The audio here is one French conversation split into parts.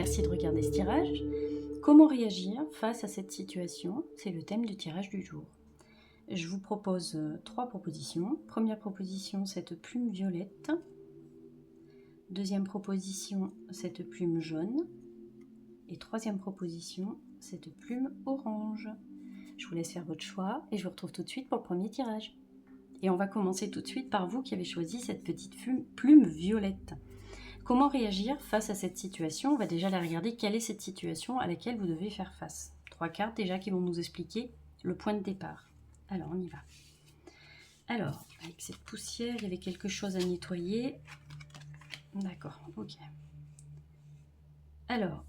merci de regarder ce tirage. Comment réagir face à cette situation? C'est le thème du tirage du jour. Je vous propose 3 propositions. Première proposition, cette plume violette. Deuxième proposition, cette plume jaune. Et troisième proposition, cette plume orange. Je vous laisse faire votre choix et je vous retrouve tout de suite pour le premier tirage. Et on va commencer tout de suite par vous qui avez choisi cette petite plume violette. Comment réagir face à cette situation? On va déjà la regarder. Quelle est cette situation à laquelle vous devez faire face? 3 cartes déjà qui vont nous expliquer le point de départ. Alors, on y va. Alors, avec cette poussière, il y avait quelque chose à nettoyer. D'accord, ok. Alors,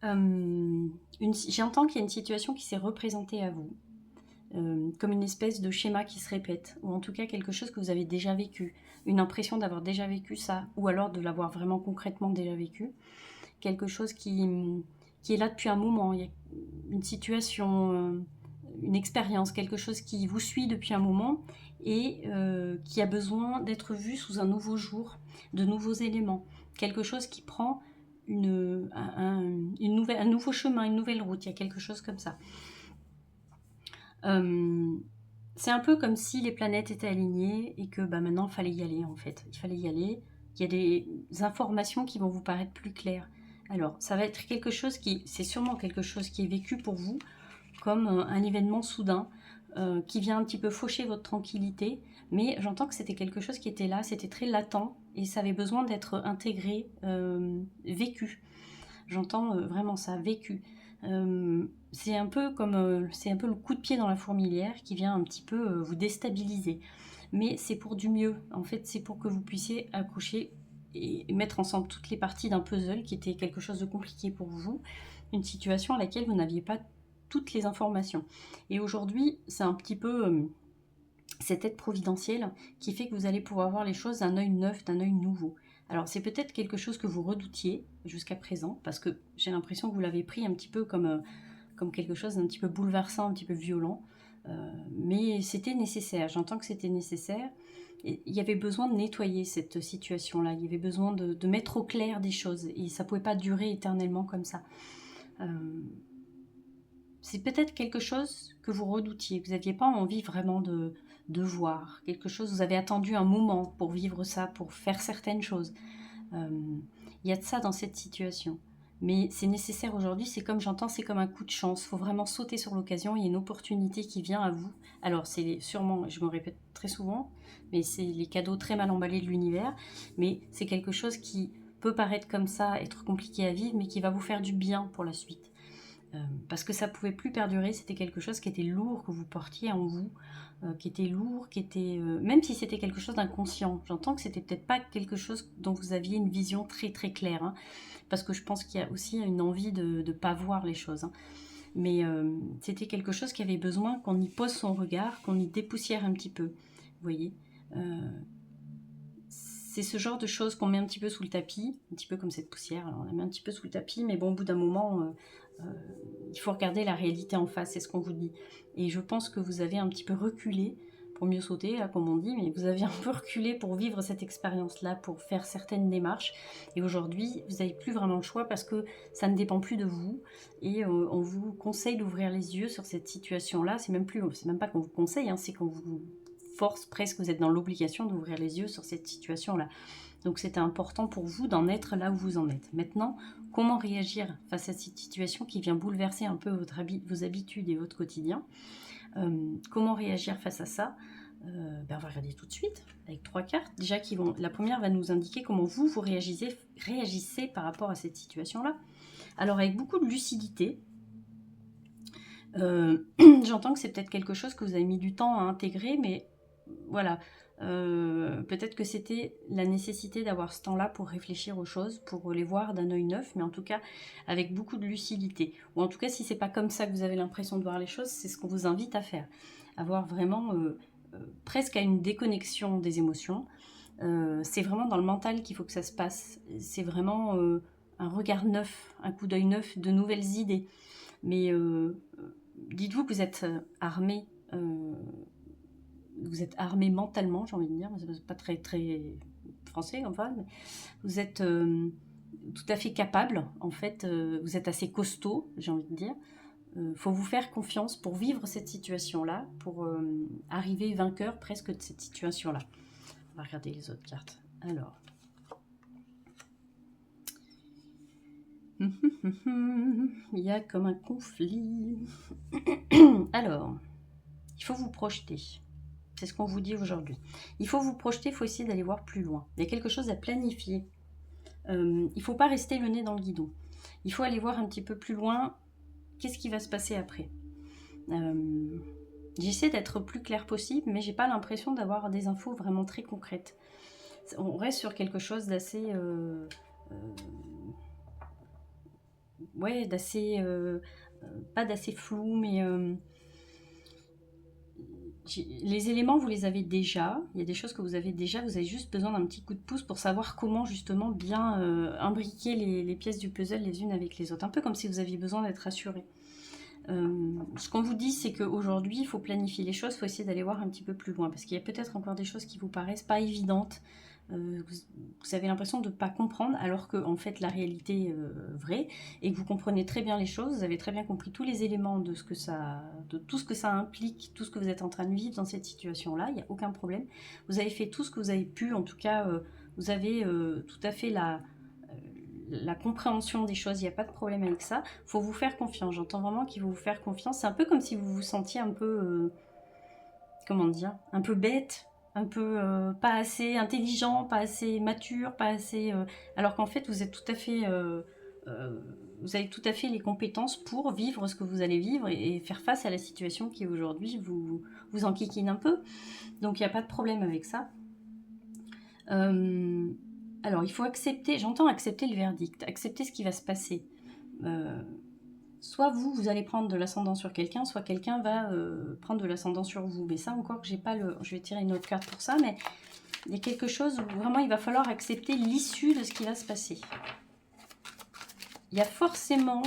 j'entends qu'il y a une situation qui s'est représentée à vous. Comme une espèce de schéma qui se répète, ou en tout cas quelque chose que vous avez déjà vécu, une impression d'avoir déjà vécu ça, ou alors de l'avoir vraiment concrètement déjà vécu, quelque chose qui est là depuis un moment, il y a une situation, une expérience, quelque chose qui vous suit depuis un moment et qui a besoin d'être vu sous un nouveau jour, de nouveaux éléments, quelque chose qui prend un nouveau chemin, une nouvelle route, il y a quelque chose comme ça. C'est un peu comme si les planètes étaient alignées et que maintenant il fallait y aller en fait. Il fallait y aller. Il y a des informations qui vont vous paraître plus claires. Alors ça va être quelque chose c'est sûrement quelque chose qui est vécu pour vous comme un événement soudain qui vient un petit peu faucher votre tranquillité. Mais j'entends que c'était quelque chose qui était là, c'était très latent et ça avait besoin d'être intégré, vécu. J'entends vraiment ça, vécu. C'est un peu le coup de pied dans la fourmilière qui vient un petit peu vous déstabiliser. Mais c'est pour du mieux. En fait, c'est pour que vous puissiez accoucher et mettre ensemble toutes les parties d'un puzzle qui était quelque chose de compliqué pour vous. Une situation à laquelle vous n'aviez pas toutes les informations. Et aujourd'hui, c'est un petit peu cette aide providentielle qui fait que vous allez pouvoir voir les choses d'un œil neuf, d'un œil nouveau. Alors c'est peut-être quelque chose que vous redoutiez jusqu'à présent, parce que j'ai l'impression que vous l'avez pris un petit peu comme quelque chose d'un petit peu bouleversant, un petit peu violent, mais c'était nécessaire, j'entends que c'était nécessaire. Et il y avait besoin de nettoyer cette situation-là, il y avait besoin de mettre au clair des choses, et ça ne pouvait pas durer éternellement comme ça. C'est peut-être quelque chose que vous redoutiez, que vous n'aviez pas envie vraiment de voir, quelque chose, vous avez attendu un moment pour vivre ça, pour faire certaines choses. Il y a de ça dans cette situation. Mais c'est nécessaire aujourd'hui, c'est comme j'entends, c'est comme un coup de chance. Il faut vraiment sauter sur l'occasion, il y a une opportunité qui vient à vous. Alors c'est sûrement, je me répète très souvent, mais c'est les cadeaux très mal emballés de l'univers, mais c'est quelque chose qui peut paraître comme ça, être compliqué à vivre, mais qui va vous faire du bien pour la suite. Parce que ça ne pouvait plus perdurer, c'était quelque chose qui était lourd, que vous portiez en vous, qui était lourd, même si c'était quelque chose d'inconscient. J'entends que c'était peut-être pas quelque chose dont vous aviez une vision très très claire, hein, parce que je pense qu'il y a aussi une envie de ne pas voir les choses. Hein. Mais c'était quelque chose qui avait besoin qu'on y pose son regard, qu'on y dépoussière un petit peu. Vous voyez c'est ce genre de choses qu'on met un petit peu sous le tapis, un petit peu comme cette poussière, alors on la met un petit peu sous le tapis, mais bon, au bout d'un moment, il faut regarder la réalité en face, c'est ce qu'on vous dit. Et je pense que vous avez un petit peu reculé, pour mieux sauter, là, comme on dit, mais vous avez un peu reculé pour vivre cette expérience-là, pour faire certaines démarches. Et aujourd'hui, vous n'avez plus vraiment le choix parce que ça ne dépend plus de vous. Et on vous conseille d'ouvrir les yeux sur cette situation-là. C'est même pas qu'on vous conseille, hein, c'est qu'on vous force presque, vous êtes dans l'obligation d'ouvrir les yeux sur cette situation-là. Donc c'était important pour vous d'en être là où vous en êtes. Maintenant, comment réagir face à cette situation qui vient bouleverser un peu vos habitudes et votre quotidien? Comment réagir face à ça? On va regarder tout de suite avec 3 cartes. Déjà, la première va nous indiquer comment vous réagissez par rapport à cette situation-là. Alors avec beaucoup de lucidité, j'entends que c'est peut-être quelque chose que vous avez mis du temps à intégrer, mais voilà, peut-être que c'était la nécessité d'avoir ce temps-là pour réfléchir aux choses, pour les voir d'un œil neuf, mais en tout cas avec beaucoup de lucidité. Ou en tout cas, si c'est pas comme ça que vous avez l'impression de voir les choses, c'est ce qu'on vous invite à faire. Avoir vraiment presque à une déconnexion des émotions. C'est vraiment dans le mental qu'il faut que ça se passe. C'est vraiment un regard neuf, un coup d'œil neuf, de nouvelles idées. Mais dites-vous que vous êtes armé. Vous êtes armé mentalement, j'ai envie de dire, c'est pas très très français enfin, mais vous tout à fait capable, en fait, vous êtes assez costaud, j'ai envie de dire. Faut vous faire confiance pour vivre cette situation-là, pour arriver vainqueur presque de cette situation-là. On va regarder les autres cartes. Alors. Il y a comme un conflit. Alors, il faut vous projeter. C'est ce qu'on vous dit aujourd'hui. Il faut vous projeter, il faut essayer d'aller voir plus loin. Il y a quelque chose à planifier. Il ne faut pas rester le nez dans le guidon. Il faut aller voir un petit peu plus loin. Qu'est-ce qui va se passer après? J'essaie d'être plus clair possible, mais j'ai pas l'impression d'avoir des infos vraiment très concrètes. On reste sur quelque chose d'assez... ouais, d'assez... pas d'assez flou, mais... les éléments, vous les avez déjà. Il y a des choses que vous avez déjà. Vous avez juste besoin d'un petit coup de pouce pour savoir comment justement bien imbriquer les pièces du puzzle les unes avec les autres. Un peu comme si vous aviez besoin d'être rassuré. Ce qu'on vous dit, c'est qu'aujourd'hui, il faut planifier les choses. Il faut essayer d'aller voir un petit peu plus loin. Parce qu'il y a peut-être encore des choses qui vous paraissent pas évidentes. Vous avez l'impression de ne pas comprendre, alors que en fait la réalité est vraie, et que vous comprenez très bien les choses, vous avez très bien compris tous les éléments de tout ce que ça implique, tout ce que vous êtes en train de vivre dans cette situation-là, il n'y a aucun problème. Vous avez fait tout ce que vous avez pu, en tout cas, vous avez tout à fait la compréhension des choses, il n'y a pas de problème avec ça. Il faut vous faire confiance, j'entends vraiment qu'il faut vous faire confiance. C'est un peu comme si vous vous sentiez un peu, comment dire, un peu bête, un peu pas assez intelligent, pas assez mature, pas assez... alors qu'en fait, vous êtes tout à fait... vous avez tout à fait les compétences pour vivre ce que vous allez vivre et faire face à la situation qui aujourd'hui vous enquiquine un peu. Donc il n'y a pas de problème avec ça. Alors il faut accepter, j'entends accepter le verdict, accepter ce qui va se passer. Soit vous allez prendre de l'ascendant sur quelqu'un, soit quelqu'un va prendre de l'ascendant sur vous. Mais ça encore, j'ai pas le... je vais tirer une autre carte pour ça, mais il y a quelque chose où vraiment il va falloir accepter l'issue de ce qui va se passer. Il y a forcément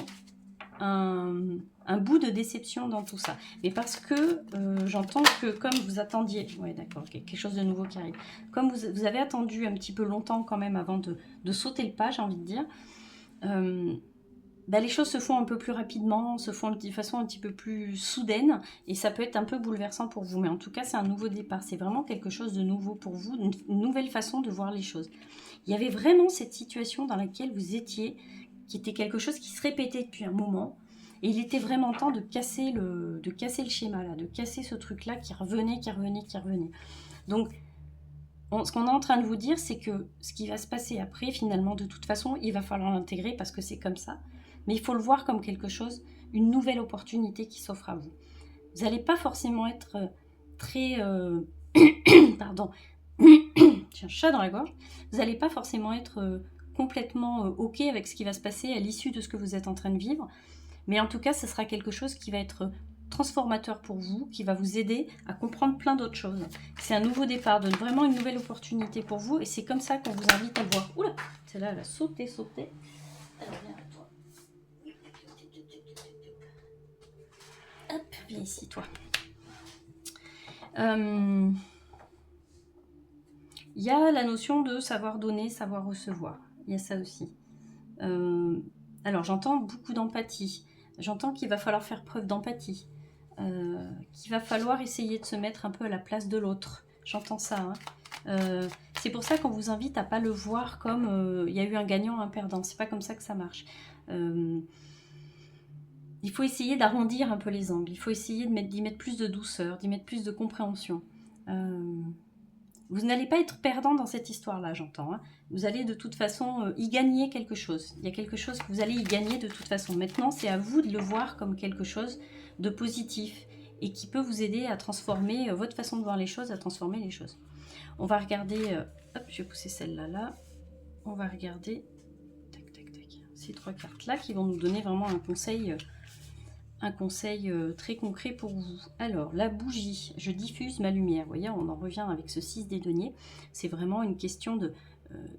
un bout de déception dans tout ça. Mais parce que j'entends que comme vous attendiez... Ouais, d'accord, okay, quelque chose de nouveau qui arrive. Comme vous avez attendu un petit peu longtemps quand même avant de sauter le pas, j'ai envie de dire... les choses se font un peu plus rapidement, se font de façon un petit peu plus soudaine, et ça peut être un peu bouleversant pour vous. Mais en tout cas, c'est un nouveau départ. C'est vraiment quelque chose de nouveau pour vous, une nouvelle façon de voir les choses. Il y avait vraiment cette situation dans laquelle vous étiez, qui était quelque chose qui se répétait depuis un moment, et il était vraiment temps de casser le schéma, là, de casser ce truc-là qui revenait. Donc, ce qu'on est en train de vous dire, c'est que ce qui va se passer après, finalement, de toute façon, il va falloir l'intégrer parce que c'est comme ça. Mais il faut le voir comme quelque chose, une nouvelle opportunité qui s'offre à vous. Vous n'allez pas forcément être très... pardon, j'ai un chat dans la gorge. Vous n'allez pas forcément être complètement OK avec ce qui va se passer à l'issue de ce que vous êtes en train de vivre. Mais en tout cas, ce sera quelque chose qui va être transformateur pour vous, qui va vous aider à comprendre plein d'autres choses. C'est un nouveau départ, donne vraiment une nouvelle opportunité pour vous. Et c'est comme ça qu'on vous invite à voir. Oula, celle-là, elle a sauté. Alors, viens à toi. Hop, viens ici, toi. Il y a la notion de savoir donner, savoir recevoir. Il y a ça aussi. Alors, j'entends beaucoup d'empathie. J'entends qu'il va falloir faire preuve d'empathie. Qu'il va falloir essayer de se mettre un peu à la place de l'autre. J'entends ça. C'est pour ça qu'on vous invite à ne pas le voir comme il y a eu un gagnant, un perdant. C'est pas comme ça que ça marche. Il faut essayer d'arrondir un peu les angles. Il faut essayer d'y mettre plus de douceur, d'y mettre plus de compréhension. Vous n'allez pas être perdant dans cette histoire-là, j'entends. Vous allez de toute façon y gagner quelque chose. Il y a quelque chose que vous allez y gagner de toute façon. Maintenant, c'est à vous de le voir comme quelque chose de positif et qui peut vous aider à transformer votre façon de voir les choses, à transformer les choses. On va regarder... hop, je vais pousser celle-là là. On va regarder... Tac, tac, tac. Ces trois cartes-là qui vont nous donner vraiment un conseil très concret pour vous. Alors, la bougie, je diffuse ma lumière. Vous voyez, on en revient avec ce 6 des deniers. C'est vraiment une question de...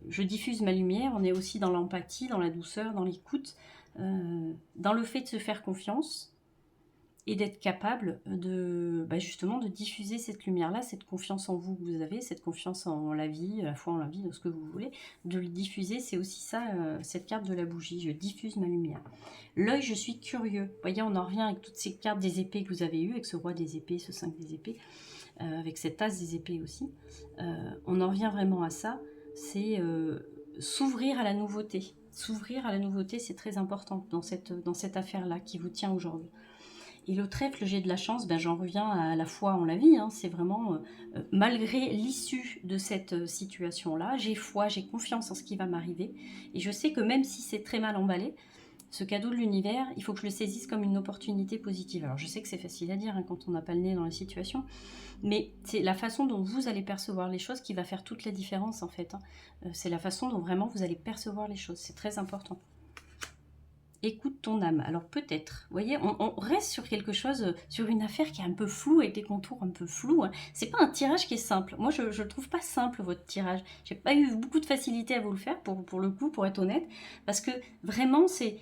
je diffuse ma lumière. On est aussi dans l'empathie, dans la douceur, dans l'écoute, dans le fait de se faire confiance. et d'être capable de justement de diffuser cette lumière-là, cette confiance en vous que vous avez, cette confiance en la vie, la foi en la vie, dans ce que vous voulez, de le diffuser. C'est aussi ça, cette carte de la bougie, je diffuse ma lumière. L'œil, je suis curieux. Vous voyez, on en revient avec toutes ces cartes des épées que vous avez eues, avec ce roi des épées, ce 5 des épées, avec cette as des épées aussi. On en revient vraiment à ça, c'est s'ouvrir à la nouveauté. S'ouvrir à la nouveauté, c'est très important dans cette affaire-là qui vous tient aujourd'hui. Et le trèfle, j'ai de la chance, j'en reviens à la foi en la vie, hein, c'est vraiment, malgré l'issue de cette situation-là, j'ai foi, j'ai confiance en ce qui va m'arriver, et je sais que même si c'est très mal emballé, ce cadeau de l'univers, il faut que je le saisisse comme une opportunité positive. Alors je sais que c'est facile à dire hein, quand on n'a pas le nez dans la situation, mais c'est la façon dont vous allez percevoir les choses qui va faire toute la différence en fait. Hein. C'est la façon dont vraiment vous allez percevoir les choses, c'est très important. Écoute ton âme. Alors peut-être, vous voyez, on reste sur quelque chose, sur une affaire qui est un peu floue, avec des contours un peu flous. Hein. C'est pas un tirage qui est simple. Moi, je le trouve pas simple, votre tirage. J'ai pas eu beaucoup de facilité à vous le faire, pour le coup, pour être honnête, parce que vraiment, c'est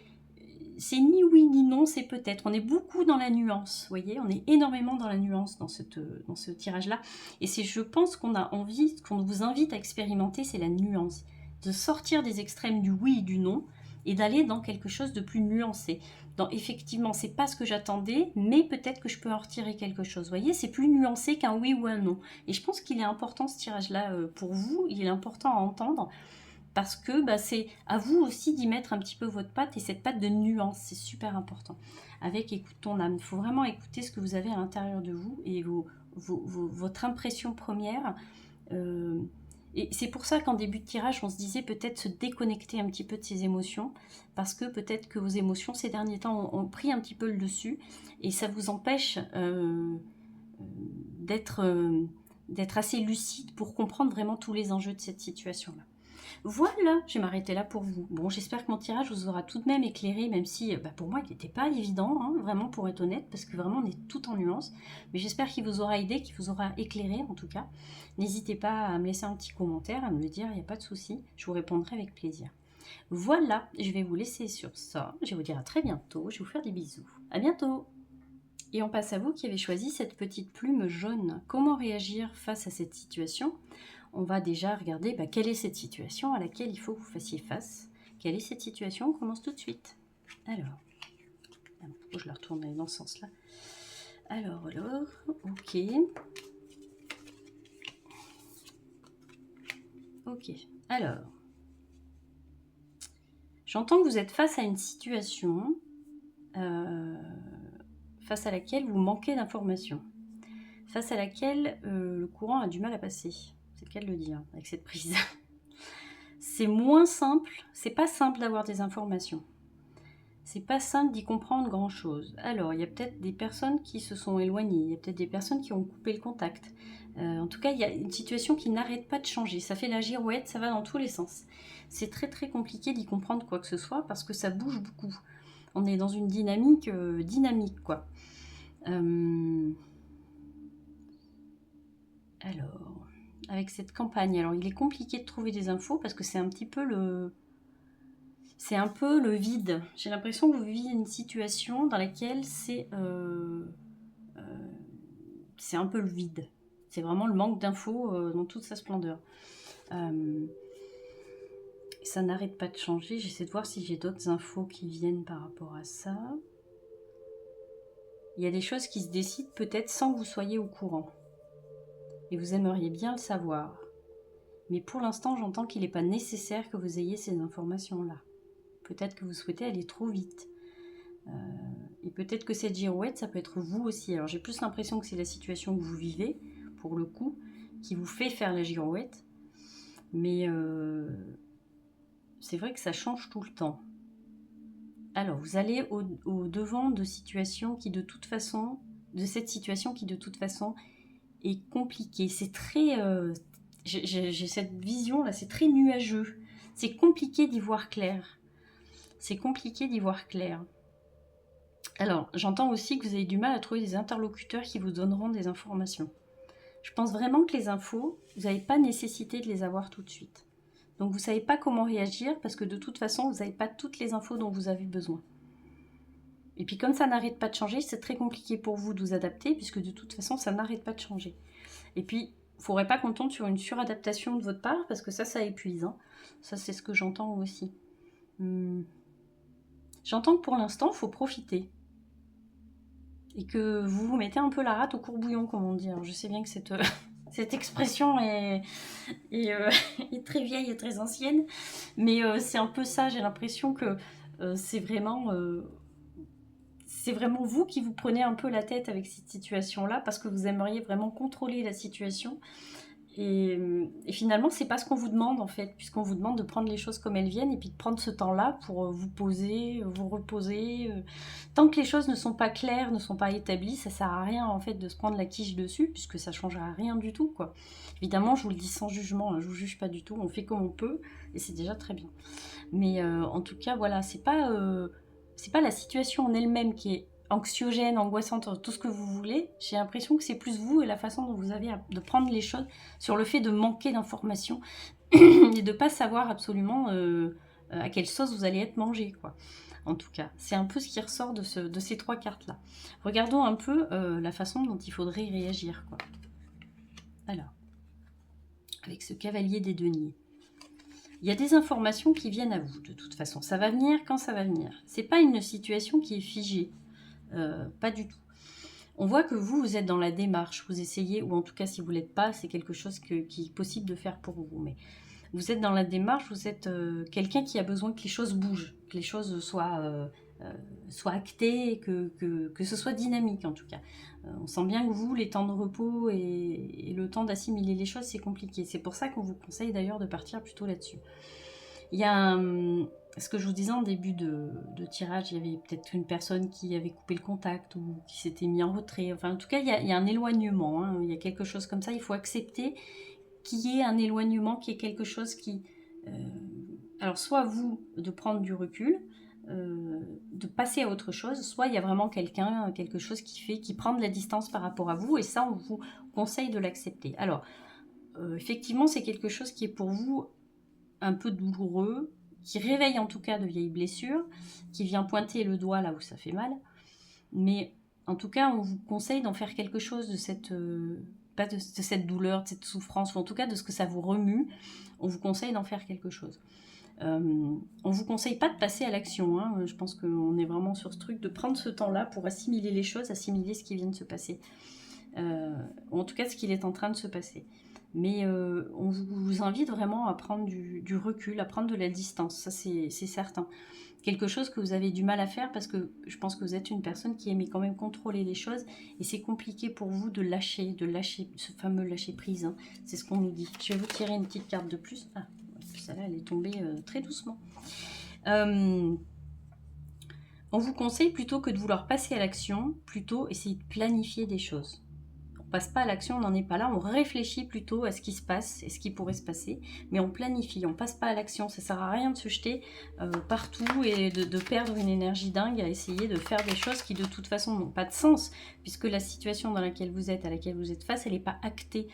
ni oui ni non, c'est peut-être. On est beaucoup dans la nuance, vous voyez, on est énormément dans la nuance dans ce tirage-là. Et c'est, je pense qu'on a envie, qu'on vous invite à expérimenter, c'est la nuance. De sortir des extrêmes du oui et du non, et d'aller dans quelque chose de plus nuancé. Dans, effectivement, c'est pas ce que j'attendais, mais peut-être que je peux en retirer quelque chose. Vous voyez, c'est plus nuancé qu'un oui ou un non. Et je pense qu'il est important ce tirage-là pour vous, il est important à entendre, parce que c'est à vous aussi d'y mettre un petit peu votre patte, et cette patte de nuance, c'est super important. Avec écoute ton âme, il faut vraiment écouter ce que vous avez à l'intérieur de vous, et votre impression première. Et c'est pour ça qu'en début de tirage, on se disait peut-être se déconnecter un petit peu de ses émotions, parce que peut-être que vos émotions ces derniers temps ont pris un petit peu le dessus, et ça vous empêche d'être assez lucide pour comprendre vraiment tous les enjeux de cette situation-là. Voilà, je vais m'arrêter là pour vous. Bon, j'espère que mon tirage vous aura tout de même éclairé, même si pour moi il n'était pas évident, hein, vraiment pour être honnête, parce que vraiment on est tout en nuances. Mais j'espère qu'il vous aura aidé, qu'il vous aura éclairé en tout cas. N'hésitez pas à me laisser un petit commentaire, à me le dire, il n'y a pas de souci, je vous répondrai avec plaisir. Voilà, je vais vous laisser sur ça. Je vais vous dire à très bientôt, je vais vous faire des bisous. À bientôt. Et on passe à vous qui avez choisi cette petite plume jaune. Comment réagir face à cette situation ? On va déjà regarder quelle est cette situation à laquelle il faut que vous fassiez face. Quelle est cette situation? On commence tout de suite. Alors, je la retourne dans ce sens-là. Alors, ok. Ok, alors. J'entends que vous êtes face à une situation face à laquelle vous manquez d'informations. Face à laquelle le courant a du mal à passer. C'est le cas de le dire, avec cette prise. C'est moins simple, c'est pas simple d'avoir des informations. C'est pas simple d'y comprendre grand chose. Alors, il y a peut-être des personnes qui se sont éloignées, il y a peut-être des personnes qui ont coupé le contact. En tout cas, il y a une situation qui n'arrête pas de changer. Ça fait la girouette, ça va dans tous les sens. C'est très très compliqué d'y comprendre quoi que ce soit parce que ça bouge beaucoup. On est dans une dynamique quoi. Alors, avec cette campagne, alors il est compliqué de trouver des infos parce que c'est un petit peu le vide. J'ai l'impression que vous vivez une situation dans laquelle c'est un peu le vide. C'est vraiment le manque d'infos dans toute sa splendeur. Ça n'arrête pas de changer. J'essaie de voir si j'ai d'autres infos qui viennent par rapport à ça. Il y a des choses qui se décident peut-être sans que vous soyez au courant. Et vous aimeriez bien le savoir. Mais pour l'instant, j'entends qu'il n'est pas nécessaire que vous ayez ces informations-là. Peut-être que vous souhaitez aller trop vite. Et peut-être que cette girouette, ça peut être vous aussi. Alors j'ai plus l'impression que c'est la situation que vous vivez, pour le coup, qui vous fait faire la girouette. Mais c'est vrai que ça change tout le temps. Alors vous allez au devant de situations qui de toute façon, de cette situation qui de toute façon est compliquée. C'est très... j'ai cette vision là, c'est très nuageux. C'est compliqué d'y voir clair. C'est compliqué d'y voir clair. Alors, j'entends aussi que vous avez du mal à trouver des interlocuteurs qui vous donneront des informations. Je pense vraiment que les infos, vous n'avez pas nécessité de les avoir tout de suite. Donc vous ne savez pas comment réagir parce que de toute façon, vous n'avez pas toutes les infos dont vous avez besoin. Et puis comme ça n'arrête pas de changer, c'est très compliqué pour vous de vous adapter, puisque de toute façon, ça n'arrête pas de changer. Et puis, il ne faudrait pas qu'on tombe sur une suradaptation de votre part, parce que ça épuise. Hein. Ça, c'est ce que j'entends aussi. J'entends que pour l'instant, il faut profiter. Et que vous vous mettez un peu la rate au courbouillon, comme on dit. Alors, je sais bien que cette expression est très vieille et très ancienne, mais c'est un peu ça, j'ai l'impression que c'est vraiment vous qui vous prenez un peu la tête avec cette situation-là, parce que vous aimeriez vraiment contrôler la situation. Et finalement, c'est pas ce qu'on vous demande en fait, puisqu'on vous demande de prendre les choses comme elles viennent et puis de prendre ce temps-là pour vous poser, vous reposer. Tant que les choses ne sont pas claires, ne sont pas établies, ça sert à rien en fait de se prendre la quiche dessus, puisque ça changera rien du tout, quoi. Évidemment, je vous le dis sans jugement, hein, je vous juge pas du tout, on fait comme on peut et c'est déjà très bien. Mais en tout cas, voilà, c'est pas la situation en elle-même qui est anxiogène, angoissante, tout ce que vous voulez. J'ai l'impression que c'est plus vous et la façon dont vous avez de prendre les choses sur le fait de manquer d'informations et de pas savoir absolument à quelle sauce vous allez être mangé, quoi. En tout cas, c'est un peu ce qui ressort de ces 3 cartes-là. Regardons un peu la façon dont il faudrait réagir, quoi. Alors, avec ce cavalier des deniers. Il y a des informations qui viennent à vous, de toute façon. Ça va venir quand ça va venir. C'est pas une situation qui est figée. Pas du tout. On voit que vous êtes dans la démarche, vous essayez, ou en tout cas si vous ne l'êtes pas, c'est quelque chose qui est possible de faire pour vous. Mais vous êtes dans la démarche, vous êtes quelqu'un qui a besoin que les choses bougent, que les choses soient actées, que ce soit dynamique en tout cas. On sent bien que vous, les temps de repos et le temps d'assimiler les choses, c'est compliqué. C'est pour ça qu'on vous conseille d'ailleurs de partir plutôt là-dessus. Il y a ce que je vous disais en début de tirage, il y avait peut-être une personne qui avait coupé le contact ou qui s'était mis en retrait. Enfin, en tout cas, il y a un éloignement. Hein. Il y a quelque chose comme ça. Il faut accepter qu'il y ait un éloignement, qu'il y ait quelque chose qui... alors, soit vous, de prendre du recul, de passer à autre chose, soit il y a vraiment quelque chose qui prend de la distance par rapport à vous, et ça, on vous conseille de l'accepter. Alors, effectivement, c'est quelque chose qui est pour vous un peu douloureux, qui réveille en tout cas de vieilles blessures, qui vient pointer le doigt là où ça fait mal. Mais en tout cas, on vous conseille d'en faire quelque chose de cette, pas de cette douleur, de cette souffrance, ou en tout cas de ce que ça vous remue. On vous conseille d'en faire quelque chose. On vous conseille pas de passer à l'action. Hein. Je pense qu'on est vraiment sur ce truc de prendre ce temps-là pour assimiler les choses, assimiler ce qui vient de se passer. En tout cas, ce qu'il est en train de se passer. Mais on vous invite vraiment à prendre du recul, à prendre de la distance, ça c'est certain. Quelque chose que vous avez du mal à faire parce que je pense que vous êtes une personne qui aimait quand même contrôler les choses et c'est compliqué pour vous de lâcher ce fameux lâcher prise. Hein. C'est ce qu'on nous dit. Je vais vous tirer une petite carte de plus. Ah, celle-là elle est tombée très doucement. On vous conseille plutôt que de vouloir passer à l'action, plutôt essayer de planifier des choses. On passe pas à l'action, on n'en est pas là, on réfléchit plutôt à ce qui se passe et ce qui pourrait se passer, mais on planifie, on passe pas à l'action, ça sert à rien de se jeter partout et de perdre une énergie dingue à essayer de faire des choses qui de toute façon n'ont pas de sens, puisque la situation dans laquelle vous êtes, à laquelle vous êtes face, elle n'est pas actée.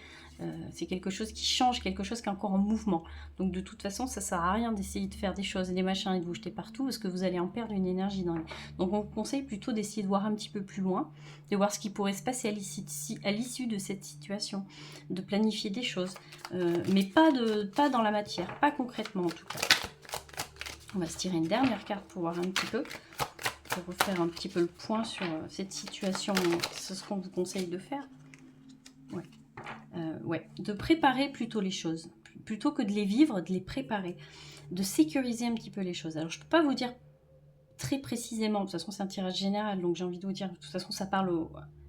C'est quelque chose qui change, quelque chose qui est encore en mouvement. Donc de toute façon, ça sert à rien d'essayer de faire des choses et des machins et de vous jeter partout parce que vous allez en perdre une énergie dingue. Donc on vous conseille plutôt d'essayer de voir un petit peu plus loin, de voir ce qui pourrait se passer à l'issue de cette situation, de planifier des choses, mais pas dans la matière, pas concrètement en tout cas. On va se tirer une dernière carte pour voir un petit peu, pour refaire un petit peu le point sur cette situation, c'est ce qu'on vous conseille de faire. Ouais, de préparer plutôt les choses, plutôt que de les vivre, de les préparer, de sécuriser un petit peu les choses. Alors je ne peux pas vous dire très précisément, de toute façon c'est un tirage général, donc j'ai envie de vous dire, de toute façon ça parle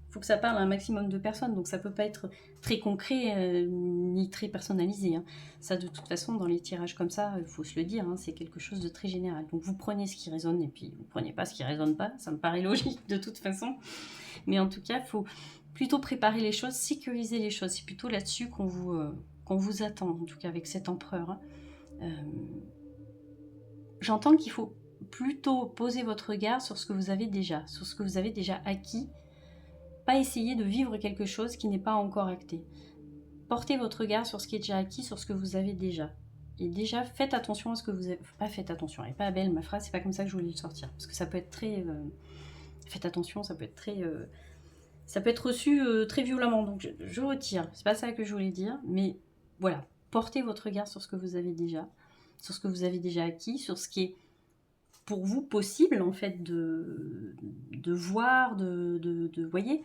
faut que ça parle à un maximum de personnes, donc ça ne peut pas être très concret ni très personnalisé. Hein. Ça de toute façon dans les tirages comme ça, il faut se le dire, hein, c'est quelque chose de très général. Donc vous prenez ce qui résonne et puis vous ne prenez pas ce qui ne résonne pas, ça me paraît logique de toute façon. Mais en tout cas, il faut plutôt préparer les choses, sécuriser les choses. C'est plutôt là-dessus qu'on vous attend, en tout cas avec cet empereur. Hein. J'entends qu'il faut plutôt poser votre regard sur ce que vous avez déjà, sur ce que vous avez déjà acquis. Pas essayer de vivre quelque chose qui n'est pas encore acté. Portez votre regard sur ce qui est déjà acquis, sur ce que vous avez déjà. Et déjà, faites attention à ce que vous avez... Pas faites attention, elle n'est pas belle ma phrase, c'est pas comme ça que je voulais le sortir. Parce que ça peut être très... Faites attention, ça peut être ça peut être reçu très violemment, donc je retire. C'est pas ça que je voulais dire, mais voilà, portez votre regard sur ce que vous avez déjà, sur ce que vous avez déjà acquis, sur ce qui est pour vous possible en fait de voir, voyez,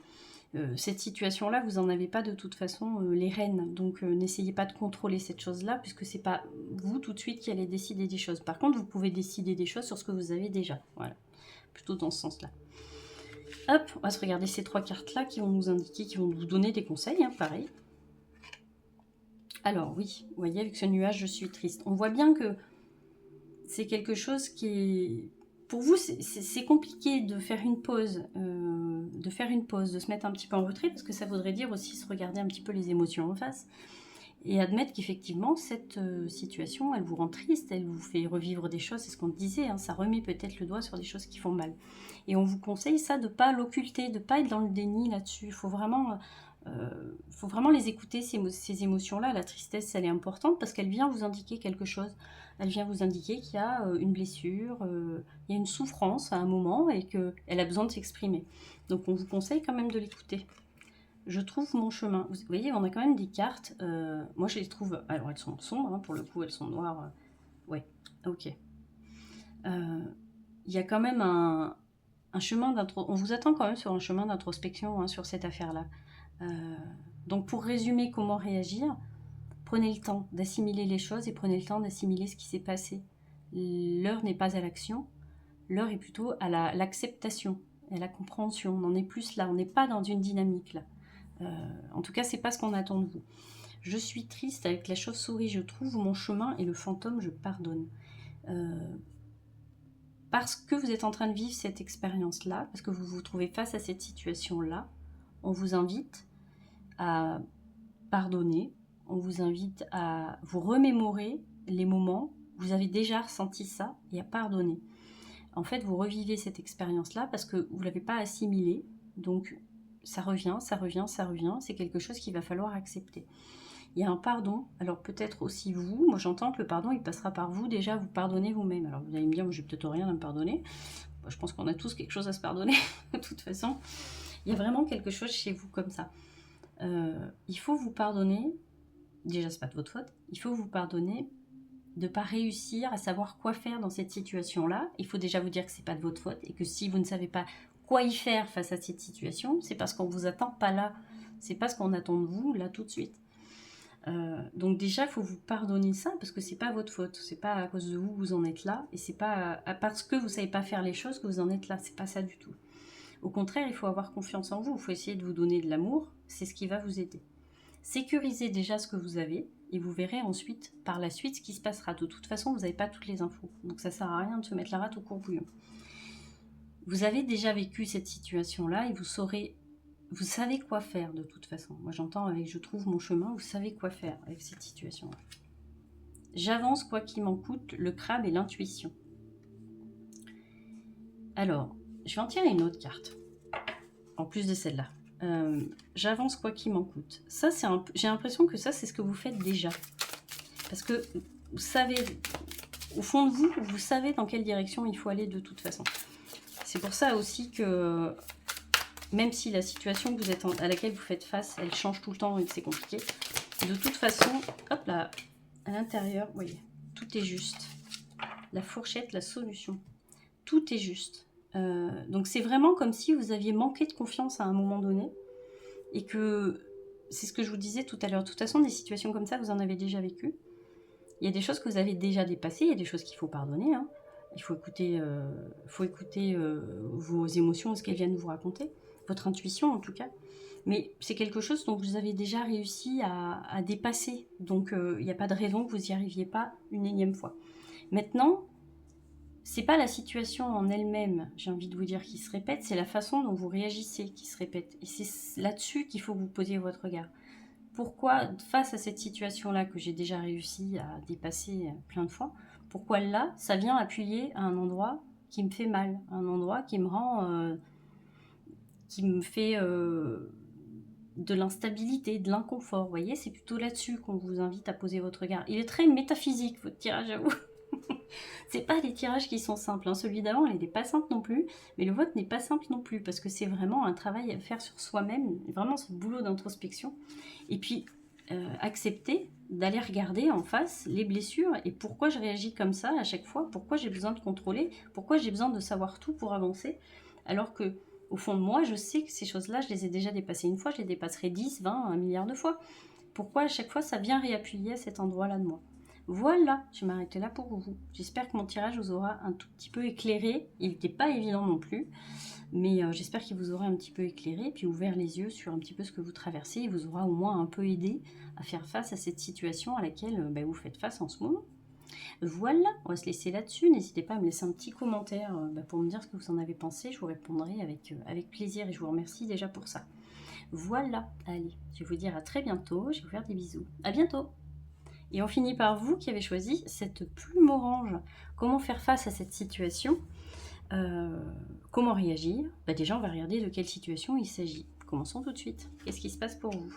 cette situation-là, vous n'en avez pas de toute façon les rênes, donc n'essayez pas de contrôler cette chose-là, puisque c'est pas vous tout de suite qui allez décider des choses. Par contre, vous pouvez décider des choses sur ce que vous avez déjà, voilà, plutôt dans ce sens-là. Hop, on va se regarder ces 3 cartes-là qui vont nous indiquer, qui vont vous donner des conseils, hein, pareil. Alors oui, vous voyez, avec ce nuage, je suis triste. On voit bien que c'est quelque chose qui est... Pour vous, c'est compliqué de faire une pause, de se mettre un petit peu en retrait, parce que ça voudrait dire aussi se regarder un petit peu les émotions en face, et admettre qu'effectivement, cette situation, elle vous rend triste, elle vous fait revivre des choses, c'est ce qu'on disait, hein, ça remet peut-être le doigt sur des choses qui font mal. Et on vous conseille ça, de ne pas l'occulter, de ne pas être dans le déni là-dessus. Il faut vraiment les écouter, ces émotions-là. La tristesse, elle est importante parce qu'elle vient vous indiquer quelque chose. Elle vient vous indiquer qu'il y a une blessure, il y a une souffrance à un moment et qu'elle a besoin de s'exprimer. Donc on vous conseille quand même de l'écouter. Je trouve mon chemin. Vous voyez, on a quand même des cartes. Moi, je les trouve... Alors, elles sont sombres, hein, pour le coup, elles sont noires. Ouais, ok. Il y a quand même un chemin d'introspection. On vous attend quand même sur un chemin d'introspection, hein, sur cette affaire-là. Donc, pour résumer comment réagir, prenez le temps d'assimiler les choses et prenez le temps d'assimiler ce qui s'est passé. L'heure n'est pas à l'action, l'heure est plutôt à l'acceptation, à la compréhension. On n'en est plus là, on n'est pas dans une dynamique là. En tout cas, c'est pas ce qu'on attend de vous. Je suis triste avec la chauve-souris, je trouve mon chemin, et le fantôme, je pardonne. Parce que vous êtes en train de vivre cette expérience-là, parce que vous vous trouvez face à cette situation-là, on vous invite à pardonner, on vous invite à vous remémorer les moments où vous avez déjà ressenti ça et à pardonner. En fait, vous revivez cette expérience-là parce que vous ne l'avez pas assimilée, donc ça revient, ça revient, ça revient, c'est quelque chose qu'il va falloir accepter. Il y a un pardon, alors peut-être aussi vous, moi j'entends que le pardon il passera par vous déjà, vous pardonnez vous-même. Alors vous allez me dire, j'ai peut-être rien à me pardonner, moi, je pense qu'on a tous quelque chose à se pardonner, de toute façon. Il y a vraiment quelque chose chez vous comme ça. Il faut vous pardonner, déjà c'est pas de votre faute, il faut vous pardonner de ne pas réussir à savoir quoi faire dans cette situation-là. Il faut déjà vous dire que c'est pas de votre faute et que si vous ne savez pas quoi y faire face à cette situation, c'est parce qu'on vous attend pas là, c'est pas ce qu'on attend de vous là tout de suite. Donc déjà, il faut vous pardonner ça parce que c'est pas votre faute, c'est pas à cause de vous que vous en êtes là et c'est pas parce que vous savez pas faire les choses que vous en êtes là, c'est pas ça du tout. Au contraire, il faut avoir confiance en vous, il faut essayer de vous donner de l'amour, c'est ce qui va vous aider. Sécurisez déjà ce que vous avez et vous verrez ensuite, par la suite, ce qui se passera. De toute façon, vous n'avez pas toutes les infos, donc ça sert à rien de se mettre la rate au courbouillon. Vous avez déjà vécu cette situation-là et vous savez quoi faire de toute façon. Moi j'entends avec je trouve mon chemin, vous savez quoi faire avec cette situation-là. J'avance quoi qu'il m'en coûte, le crabe et l'intuition. Alors, je vais en tirer une autre carte, en plus de celle-là. J'avance quoi qu'il m'en coûte. Ça, j'ai l'impression que ça, c'est ce que vous faites déjà. Parce que vous savez, au fond de vous, vous savez dans quelle direction il faut aller de toute façon. C'est pour ça aussi que, même si la situation que vous êtes à laquelle vous faites face, elle change tout le temps et que c'est compliqué, de toute façon, hop là, à l'intérieur, vous voyez, tout est juste. La fourchette, la solution, tout est juste. Donc c'est vraiment comme si vous aviez manqué de confiance à un moment donné et que, c'est ce que je vous disais tout à l'heure, de toute façon des situations comme ça vous en avez déjà vécu, il y a des choses que vous avez déjà dépassées, il y a des choses qu'il faut pardonner, hein. Il faut écouter, vos émotions, ce qu'elles viennent vous raconter, votre intuition en tout cas, mais c'est quelque chose dont vous avez déjà réussi à dépasser, donc il n'y a pas de raison que vous n'y arriviez pas une énième fois. Maintenant, c'est pas la situation en elle-même, j'ai envie de vous dire, qui se répète, c'est la façon dont vous réagissez qui se répète. Et c'est là-dessus qu'il faut que vous posiez votre regard. Pourquoi, face à cette situation-là que j'ai déjà réussi à dépasser plein de fois, pourquoi là, ça vient appuyer à un endroit qui me fait mal, un endroit qui me rend... qui me fait de l'instabilité, de l'inconfort. Vous voyez, c'est plutôt là-dessus qu'on vous invite à poser votre regard. Il est très métaphysique, votre tirage à vous. C'est pas des tirages qui sont simples, hein. Celui d'avant, il n'était pas simple non plus, mais le vôtre n'est pas simple non plus, parce que c'est vraiment un travail à faire sur soi-même, vraiment ce boulot d'introspection. Et puis, accepter d'aller regarder en face les blessures et pourquoi je réagis comme ça à chaque fois, pourquoi j'ai besoin de contrôler, pourquoi j'ai besoin de savoir tout pour avancer, alors que au fond de moi, je sais que ces choses-là, je les ai déjà dépassées une fois, je les dépasserai 10, 20, 1 milliard de fois. Pourquoi à chaque fois ça vient réappuyer à cet endroit-là de moi? Voilà, je vais m'arrêter là pour vous. J'espère que mon tirage vous aura un tout petit peu éclairé. Il n'était pas évident non plus, mais j'espère qu'il vous aura un petit peu éclairé, puis ouvert les yeux sur un petit peu ce que vous traversez. Il vous aura au moins un peu aidé à faire face à cette situation à laquelle vous faites face en ce moment. Voilà, on va se laisser là-dessus. N'hésitez pas à me laisser un petit commentaire pour me dire ce que vous en avez pensé. Je vous répondrai avec plaisir et je vous remercie déjà pour ça. Voilà, allez, je vais vous dire à très bientôt. Je vais vous faire des bisous. À bientôt! Et on finit par vous qui avez choisi cette plume orange. Comment faire face à cette situation? Comment réagir? Déjà, on va regarder de quelle situation il s'agit. Commençons tout de suite. Qu'est-ce qui se passe pour vous?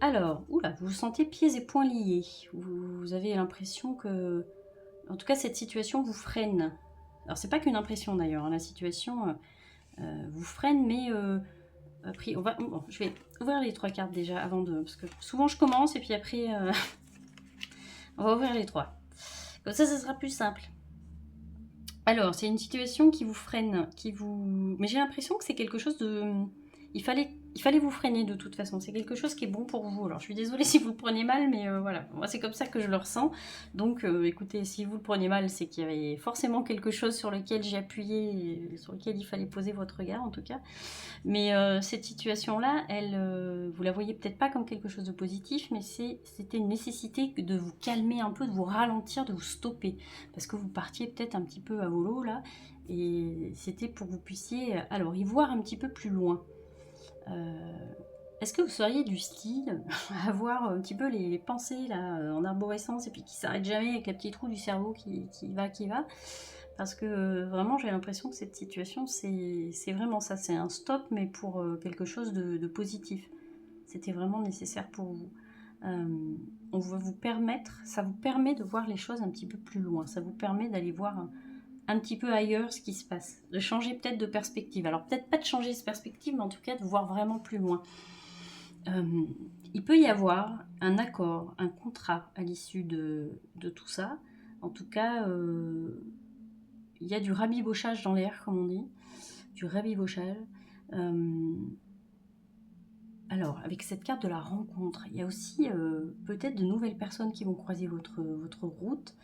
Alors, oula, vous vous sentez pieds et poings liés. Vous avez l'impression que... En tout cas, cette situation vous freine. Alors, c'est pas qu'une impression d'ailleurs. Hein, la situation vous freine, mais... Après, bon, je vais ouvrir les 3 cartes déjà avant de... Parce que souvent, je commence et puis après... on va ouvrir les 3. Comme ça sera plus simple. Alors, c'est une situation qui vous freine, mais j'ai l'impression que c'est quelque chose de... Il fallait vous freiner de toute façon. C'est quelque chose qui est bon pour vous. Alors, je suis désolée si vous le prenez mal, mais voilà. Moi, c'est comme ça que je le ressens. Donc, écoutez, si vous le prenez mal, c'est qu'il y avait forcément quelque chose sur lequel j'ai appuyé, sur lequel il fallait poser votre regard, en tout cas. Mais cette situation-là, vous la voyez peut-être pas comme quelque chose de positif, mais c'était une nécessité de vous calmer un peu, de vous ralentir, de vous stopper. Parce que vous partiez peut-être un petit peu à volo, là. Et c'était pour que vous puissiez, alors, y voir un petit peu plus loin. Est-ce que vous seriez du style à avoir un petit peu les pensées là, en arborescence et puis qui s'arrêtent jamais avec la petite roue du cerveau qui va? Parce que vraiment j'ai l'impression que cette situation c'est vraiment ça, c'est un stop mais pour quelque chose de positif. C'était vraiment nécessaire pour vous. On va vous permettre, ça vous permet de voir les choses un petit peu plus loin, ça vous permet d'aller voir un petit peu ailleurs ce qui se passe, de changer peut-être de perspective. Alors peut-être pas de changer de perspective, mais en tout cas de voir vraiment plus loin. Il peut y avoir un accord, un contrat à l'issue de tout ça. En tout cas, il y a du rabibochage dans l'air, comme on dit, du rabibochage. Alors, avec cette carte de la rencontre, il y a aussi peut-être de nouvelles personnes qui vont croiser votre route.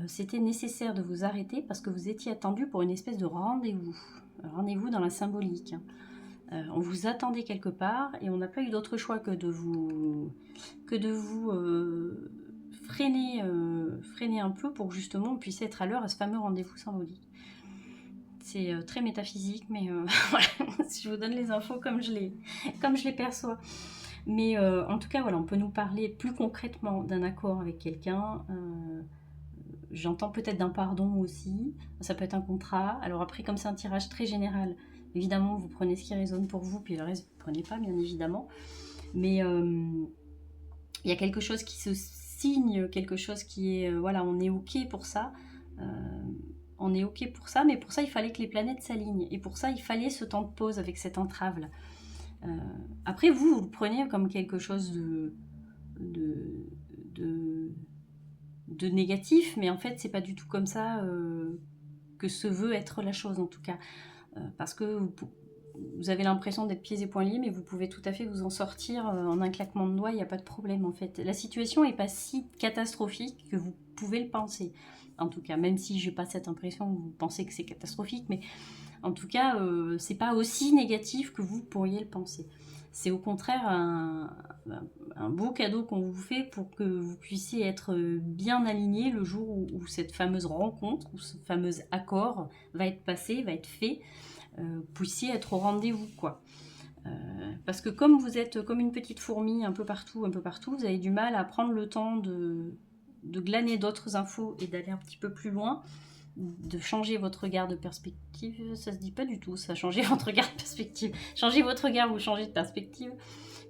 C'était nécessaire de vous arrêter parce que vous étiez attendu pour une espèce de rendez-vous. Rendez-vous dans la symbolique. On vous attendait quelque part et on n'a pas eu d'autre choix que de vous freiner un peu pour que justement on puisse être à l'heure à ce fameux rendez-vous symbolique. C'est très métaphysique, mais voilà, je vous donne les infos comme je les perçois. Mais en tout cas, voilà, on peut nous parler plus concrètement d'un accord avec quelqu'un. J'entends peut-être d'un pardon aussi, ça peut être un contrat. Alors après, comme c'est un tirage très général, évidemment, vous prenez ce qui résonne pour vous, puis le reste, vous ne prenez pas, bien évidemment. Mais il y a quelque chose qui se signe, quelque chose qui est... voilà, on est OK pour ça. On est OK pour ça, mais pour ça, il fallait que les planètes s'alignent. Et pour ça, il fallait ce temps de pause avec cette entrave-là. Après, vous le prenez comme quelque chose de négatif, mais en fait c'est pas du tout comme ça que se veut être la chose en tout cas, parce que vous avez l'impression d'être pieds et poings liés, mais vous pouvez tout à fait vous en sortir en un claquement de doigts, il n'y a pas de problème en fait. La situation n'est pas si catastrophique que vous pouvez le penser, en tout cas, même si j'ai pas cette impression que vous pensez que c'est catastrophique, mais en tout cas c'est pas aussi négatif que vous pourriez le penser. C'est au contraire un beau cadeau qu'on vous fait pour que vous puissiez être bien aligné le jour où cette fameuse rencontre, où ce fameux accord va être passé, va être fait, vous puissiez être au rendez-vous, quoi. Parce que comme vous êtes comme une petite fourmi un peu partout, vous avez du mal à prendre le temps de glaner d'autres infos et d'aller un petit peu plus loin, de changer votre regard de perspective. Ça se dit pas du tout, ça, changer votre regard de perspective. Changer votre regard ou changer de perspective.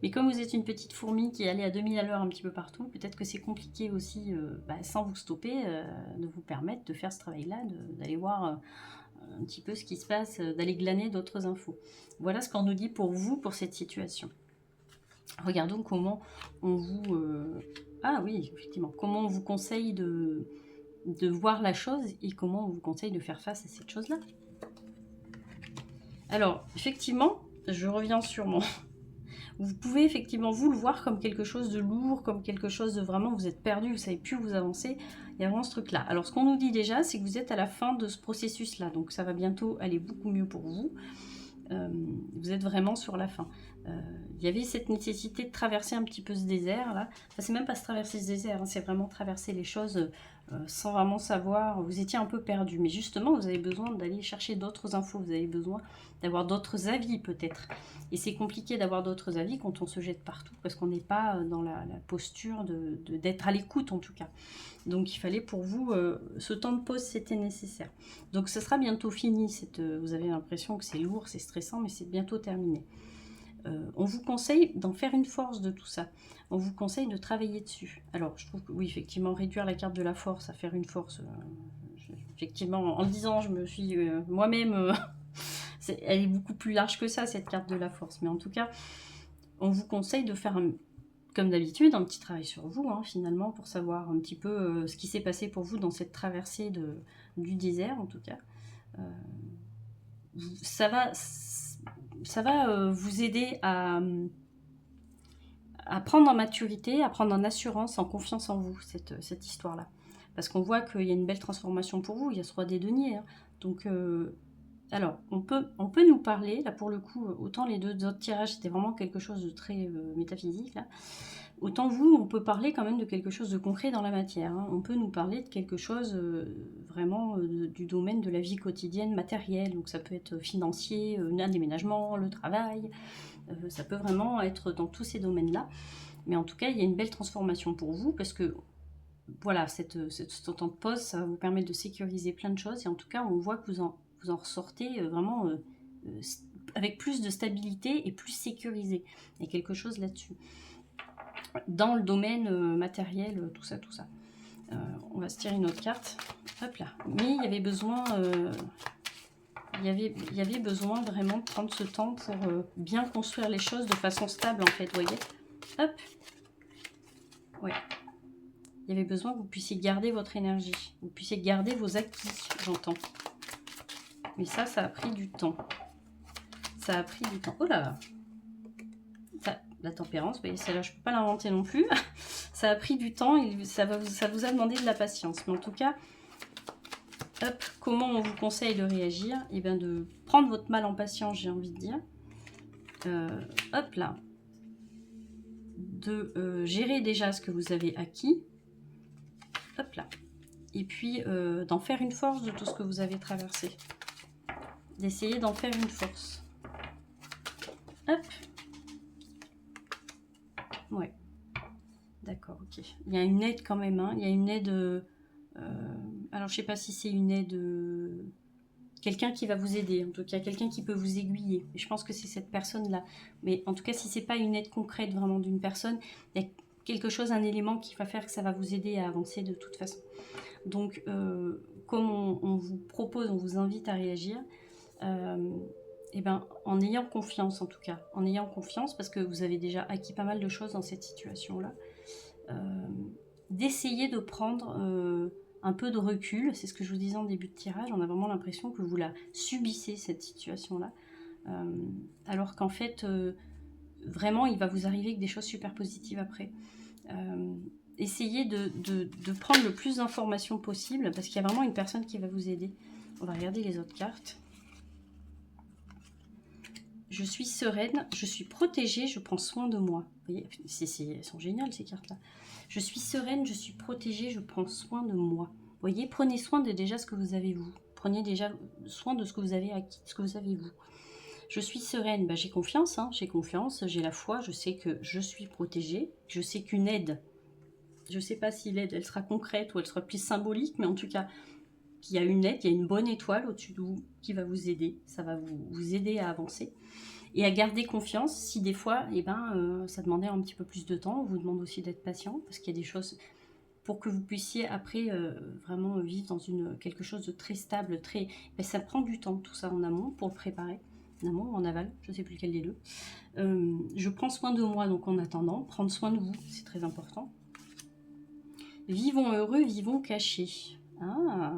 Mais comme vous êtes une petite fourmi qui allait à 2000 à l'heure un petit peu partout, peut-être que c'est compliqué aussi, sans vous stopper, de vous permettre de faire ce travail-là, d'aller voir un petit peu ce qui se passe, d'aller glaner d'autres infos. Voilà ce qu'on nous dit pour vous, pour cette situation. Regardons comment on vous... Ah oui, effectivement, comment on vous conseille de voir la chose et comment on vous conseille de faire face à cette chose-là. Alors, effectivement, je reviens sur mon... Vous pouvez effectivement vous le voir comme quelque chose de lourd, comme quelque chose de vraiment, vous êtes perdu, vous savez plus où vous avancer. Il y a vraiment ce truc-là. Alors, ce qu'on nous dit déjà, c'est que vous êtes à la fin de ce processus-là. Donc, ça va bientôt aller beaucoup mieux pour vous. Vous êtes vraiment sur la fin. Il y avait cette nécessité de traverser un petit peu ce désert là. Enfin, c'est même pas se traverser ce désert, hein, c'est vraiment traverser les choses sans vraiment savoir. Vous étiez un peu perdu, mais justement vous avez besoin d'aller chercher d'autres infos, vous avez besoin d'avoir d'autres avis peut-être. Et c'est compliqué d'avoir d'autres avis quand on se jette partout parce qu'on n'est pas dans la posture d'être à l'écoute en tout cas. Donc il fallait pour vous, ce temps de pause c'était nécessaire. Donc ce sera bientôt fini, vous avez l'impression que c'est lourd, c'est stressant, mais c'est bientôt terminé. On vous conseille d'en faire une force de tout ça. On vous conseille de travailler dessus. Alors je trouve que oui, effectivement, réduire la carte de la force à faire une force, effectivement, en le disant, je me suis moi-même, elle est beaucoup plus large que ça, cette carte de la force. Mais en tout cas, on vous conseille de faire comme d'habitude, un petit travail sur vous, hein, finalement, pour savoir un petit peu ce qui s'est passé pour vous dans cette traversée du désert, en tout cas. Ça va vous aider à prendre en maturité, à prendre en assurance, en confiance en vous, cette histoire-là. Parce qu'on voit qu'il y a une belle transformation pour vous, il y a ce roi des deniers. Hein. Donc, alors, on peut nous parler, là pour le coup, autant les deux autres tirages, c'était vraiment quelque chose de très métaphysique, là. Autant vous, on peut parler quand même de quelque chose de concret dans la matière. Hein. On peut nous parler de quelque chose vraiment du domaine de la vie quotidienne matérielle. Donc ça peut être financier, un déménagement, le travail. Ça peut vraiment être dans tous ces domaines-là. Mais en tout cas, il y a une belle transformation pour vous parce que voilà, ce temps de pause, ça va vous permettre de sécuriser plein de choses. Et en tout cas, on voit que vous en ressortez vraiment avec plus de stabilité et plus sécurisé. Il y a quelque chose là-dessus. Dans le domaine matériel, tout ça. On va se tirer une autre carte. Hop là. Mais il y avait besoin, il y avait besoin vraiment de prendre ce temps pour bien construire les choses de façon stable, en fait, vous voyez. Hop. Ouais. Il y avait besoin que vous puissiez garder votre énergie. Vous puissiez garder vos acquis, j'entends. Mais ça a pris du temps. Ça a pris du temps. Oh là! La tempérance, vous voyez, celle-là, je ne peux pas l'inventer non plus. Ça a pris du temps et ça vous a demandé de la patience. Mais en tout cas, hop, comment on vous conseille de réagir? Eh bien, de prendre votre mal en patience, j'ai envie de dire. Hop là. De gérer déjà ce que vous avez acquis. Hop là. Et puis, d'en faire une force de tout ce que vous avez traversé. D'essayer d'en faire une force. Hop. Ouais. D'accord, ok. Il y a une aide quand même, hein. Il y a une aide... alors, je sais pas si c'est une aide... quelqu'un qui va vous aider, en tout cas, quelqu'un qui peut vous aiguiller. Et je pense que c'est cette personne-là. Mais en tout cas, si c'est pas une aide concrète vraiment d'une personne, il y a quelque chose, un élément qui va faire que ça va vous aider à avancer de toute façon. Donc, comme on vous propose, on vous invite à réagir... et ben, en ayant confiance en tout cas, en ayant confiance parce que vous avez déjà acquis pas mal de choses dans cette situation-là, d'essayer de prendre un peu de recul, c'est ce que je vous disais en début de tirage, on a vraiment l'impression que vous la subissez cette situation-là, alors qu'en fait, vraiment il va vous arriver que des choses super positives après. Essayez de prendre le plus d'informations possible parce qu'il y a vraiment une personne qui va vous aider. On va regarder les autres cartes. Je suis sereine, je suis protégée, je prends soin de moi. Vous voyez, elles sont géniales ces cartes-là. Je suis sereine, je suis protégée, je prends soin de moi. Vous voyez, prenez soin de déjà ce que vous avez vous. Prenez déjà soin de ce que vous avez acquis, ce que vous avez vous. Je suis sereine, j'ai confiance, hein, j'ai la foi, je sais que je suis protégée, je sais qu'une aide, je ne sais pas si l'aide elle sera concrète ou elle sera plus symbolique, mais en tout cas, qu'il y a une aide, il y a une bonne étoile au-dessus de vous qui va vous aider, ça va vous aider à avancer. et à garder confiance si des fois, eh ben, ça demandait un petit peu plus de temps. On vous demande aussi d'être patient, parce qu'il y a des choses pour que vous puissiez après vraiment vivre dans quelque chose de très stable, ben, ça prend du temps, tout ça en amont, pour le préparer. En amont ou en aval, je ne sais plus lequel des deux. Je prends soin de moi, donc en attendant, prendre soin de vous, c'est très important. Vivons heureux, vivons cachés. Ah,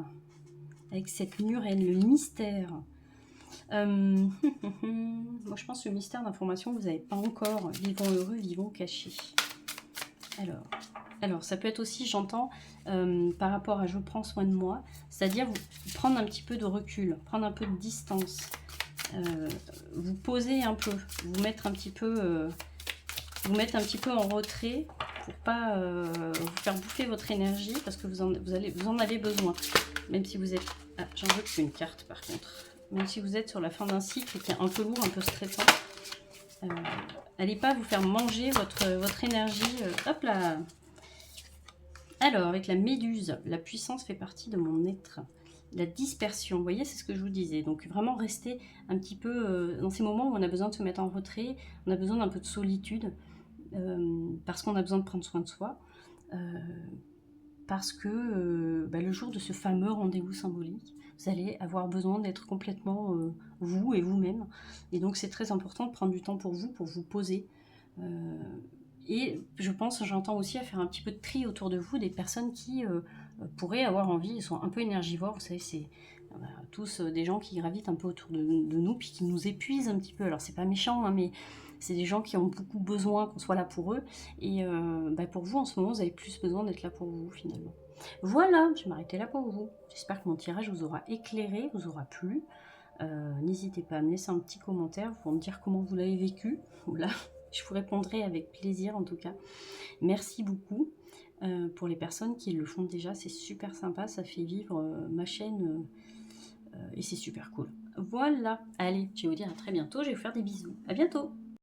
avec cette murène, le mystère. Moi, je pense que le mystère d'information, vous n'avez pas encore. Vivons heureux, vivons cachés. Alors, ça peut être aussi, j'entends, par rapport à je prends soin de moi, c'est-à-dire prendre un petit peu de recul, prendre un peu de distance, vous poser un peu, vous mettre un petit peu en retrait pour pas vous faire bouffer votre énergie, parce que vous en avez besoin, même si vous êtes... Ah, j'en veux qu'une carte par contre. Même si vous êtes sur la fin d'un cycle qui est un peu lourd, un peu stressant, allez pas vous faire manger votre énergie. Hop là. Alors, avec la méduse, la puissance fait partie de mon être. La dispersion, vous voyez, c'est ce que je vous disais. Donc, vraiment rester un petit peu dans ces moments où on a besoin de se mettre en retrait, on a besoin d'un peu de solitude, parce qu'on a besoin de prendre soin de soi, parce que bah, le jour de ce fameux rendez-vous symbolique, vous allez avoir besoin d'être complètement vous et vous-même. Et donc, c'est très important de prendre du temps pour vous poser. Et je pense, j'entends aussi à faire un petit peu de tri autour de vous des personnes qui pourraient avoir envie, ils sont un peu énergivores, vous savez, c'est tous des gens qui gravitent un peu autour de nous, puis qui nous épuisent un petit peu. Alors c'est pas méchant, hein, mais c'est des gens qui ont beaucoup besoin qu'on soit là pour eux. Et bah, pour vous, en ce moment, vous avez plus besoin d'être là pour vous, finalement. Voilà, je vais m'arrêter là pour vous. J'espère que mon tirage vous aura éclairé, vous aura plu. N'hésitez pas à me laisser un petit commentaire pour me dire comment vous l'avez vécu. Voilà. Je vous répondrai avec plaisir en tout cas. Merci beaucoup pour les personnes qui le font déjà. C'est super sympa, ça fait vivre ma chaîne et c'est super cool. Voilà, allez, je vais vous dire à très bientôt. Je vais vous faire des bisous. À bientôt.